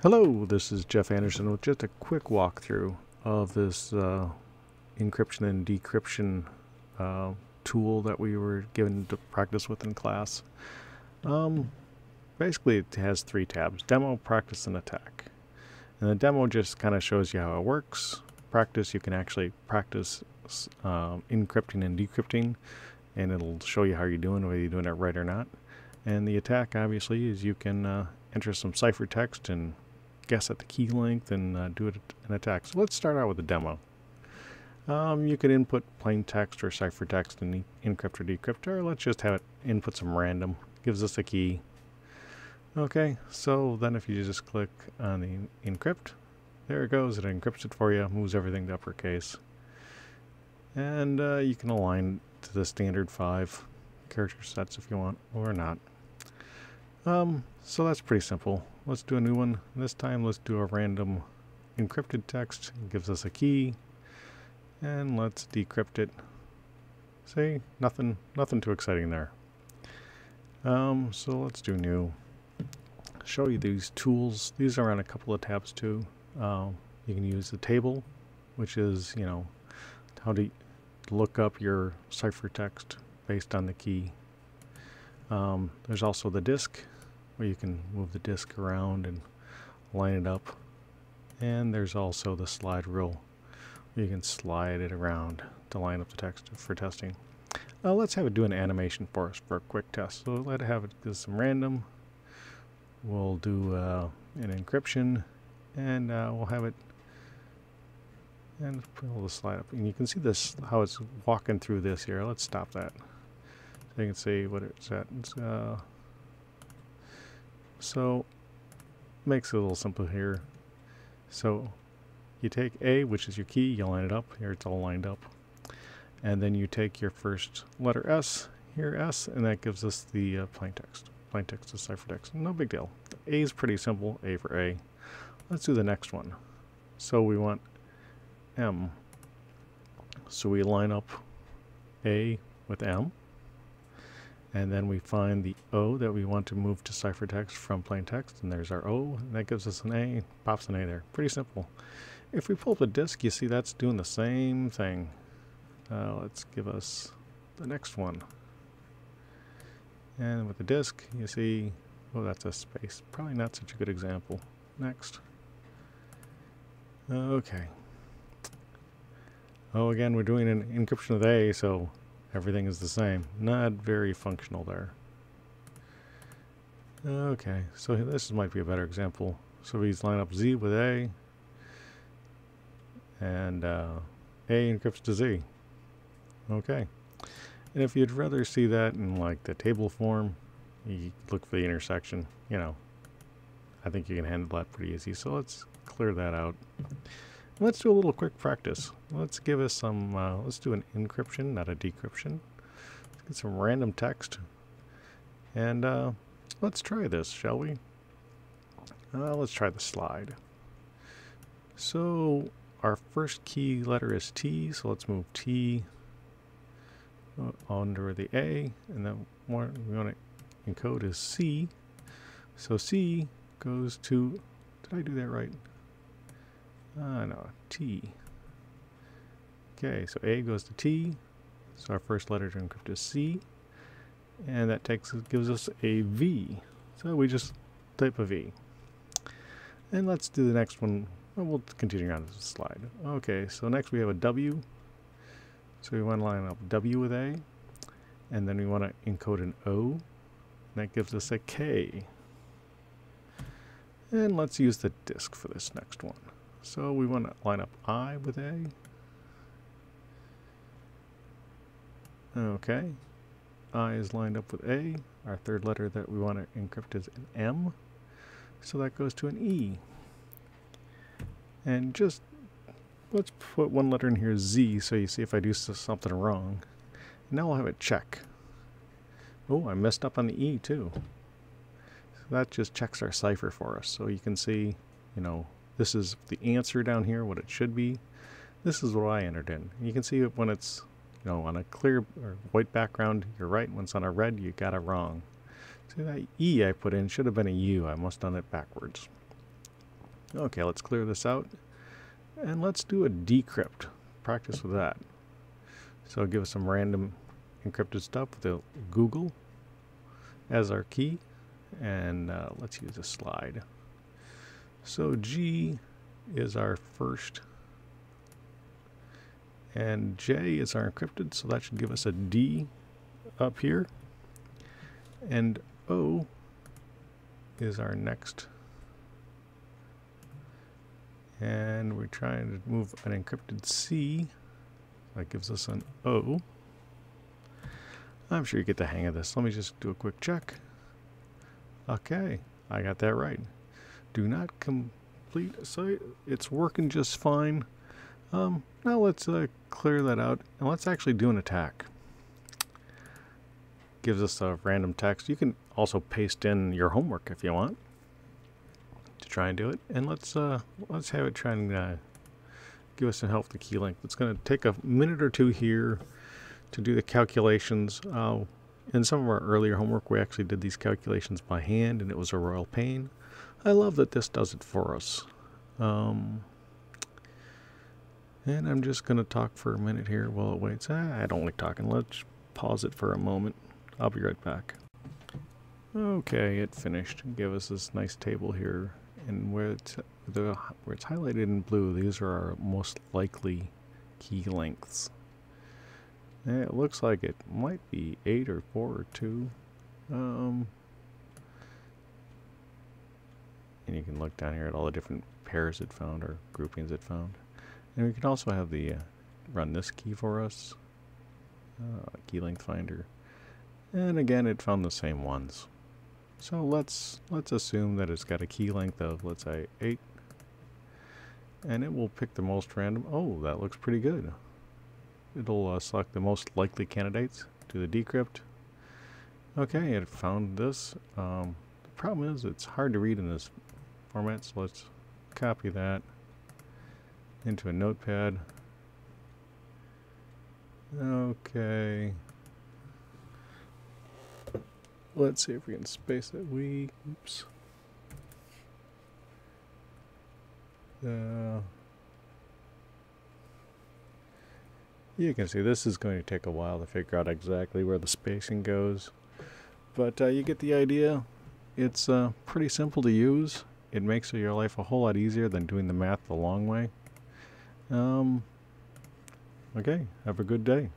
Hello, this is Jeff Anderson with just a quick walkthrough of this encryption and decryption tool that we were given to practice with in class. Basically, it has three tabs: Demo, Practice, and Attack. And the demo just kind of shows you how it works. Practice, you can actually practice encrypting and decrypting, and it'll show you how you're doing, whether you're doing it right or not. And the attack, obviously, is you can enter some ciphertext and guess at the key length and do it an attack. So let's start out with the demo. You could input plain text or ciphertext and encrypt or decrypt, or let's just have it input some random. Gives us a key. Okay, so then if you just click on the encrypt, there it goes. It encrypts it for you, moves everything to uppercase. And you can align to the standard 5 character sets if you want, or not. So that's pretty simple. Let's do a new one. This time let's do a random encrypted text. It gives us a key. And let's decrypt it. See, nothing too exciting there. So let's do new. Show you these tools. These are on a couple of tabs too. You can use the table, which is, how to look up your ciphertext based on the key. There's also the disk, where you can move the disk around and line it up. And there's also the slide rule, where you can slide it around to line up the text for testing. Let's have it do an animation for us for a quick test. So let's have it do some random. We'll do an encryption, and we'll have it and pull the slide up. And you can see this, how it's walking through this here. Let's stop that. So you can see what it's at. So makes it a little simple here. So you take A, which is your key, you line it up. Here it's all lined up. And then you take your first letter S, here S, and that gives us the plain text. Plain text is ciphertext. No big deal. A is pretty simple, A for A. Let's do the next one. So we want M. So we line up A with M. And then we find the O that we want to move to ciphertext from plain text. And there's our O, and that gives us an A. Pops an A there. Pretty simple. If we pull up the disk, you see that's doing the same thing. Let's give us the next one. And with the disk, you see, oh, that's a space. Probably not such a good example. Next. Okay. Oh, again, we're doing an encryption with A, so everything is the same. Not very functional there. Okay, so this might be a better example. So we line up Z with A, and A encrypts to Z. Okay. And if you'd rather see that in like the table form, you look for the intersection. I think you can handle that pretty easy. So let's clear that out. Let's do a little quick practice. Let's give us some, let's do an encryption, not a decryption. Let's get some random text. And let's try this, shall we? Let's try the slide. So our first key letter is T, so let's move T under the A, and then what we want to encode is C. So C goes to, did I do that right? No, T. Okay, so A goes to T. So our first letter to encrypt is C. And that gives us a V. So we just type a V. And let's do the next one. Well, we'll continue on this slide. Okay, so next we have a W. So we want to line up W with A. And then we want to encode an O. And that gives us a K. And let's use the disk for this next one. So we want to line up I with A. Okay. I is lined up with A. Our third letter that we want to encrypt is an M. So that goes to an E. And just let's put one letter in here, Z, so you see if I do something wrong. Now we'll have it check. Oh, I messed up on the E too. So that just checks our cipher for us. So you can see, this is the answer down here, what it should be. This is what I entered in. You can see when it's, on a clear or white background, you're right. When it's on a red, you got it wrong. See, that E I put in should have been a U. I must have done it backwards. Okay, let's clear this out. And let's do a decrypt. Practice with that. So give us some random encrypted stuff with the Google as our key. And let's use a slide. So G is our first. And J is our encrypted, so that should give us a D up here. And O is our next. And we're trying to move an encrypted C. That gives us an O. I'm sure you get the hang of this. Let me just do a quick check. Okay, I got that right. Do not complete site. It's working just fine. Now let's clear that out, and let's actually do an attack. Gives us a random text. You can also paste in your homework if you want to try and do it. And let's have it try and give us some help with the key length. It's going to take a minute or two here to do the calculations. In some of our earlier homework, we actually did these calculations by hand, and it was a royal pain. I love that this does it for us. And I'm just going to talk for a minute here while it waits. I don't like talking. Let's pause it for a moment. I'll be right back. Okay, it finished. Give us this nice table here. And where it's highlighted in blue, these are our most likely key lengths. And it looks like it might be 8 or 4 or 2. And you can look down here at all the different pairs it found or groupings it found. And we can also have the run this key for us, key length finder. And again, it found the same ones. So let's assume that it's got a key length of, let's say, 8. And it will pick the most random. Oh, that looks pretty good. It'll select the most likely candidates, do the decrypt. Okay, it found this. The problem is it's hard to read in this format, so let's copy that into a notepad. Okay. Let's see if we can space it. Oops. You can see this is going to take a while to figure out exactly where the spacing goes. But you get the idea. It's pretty simple to use. It makes your life a whole lot easier than doing the math the long way. Okay, have a good day.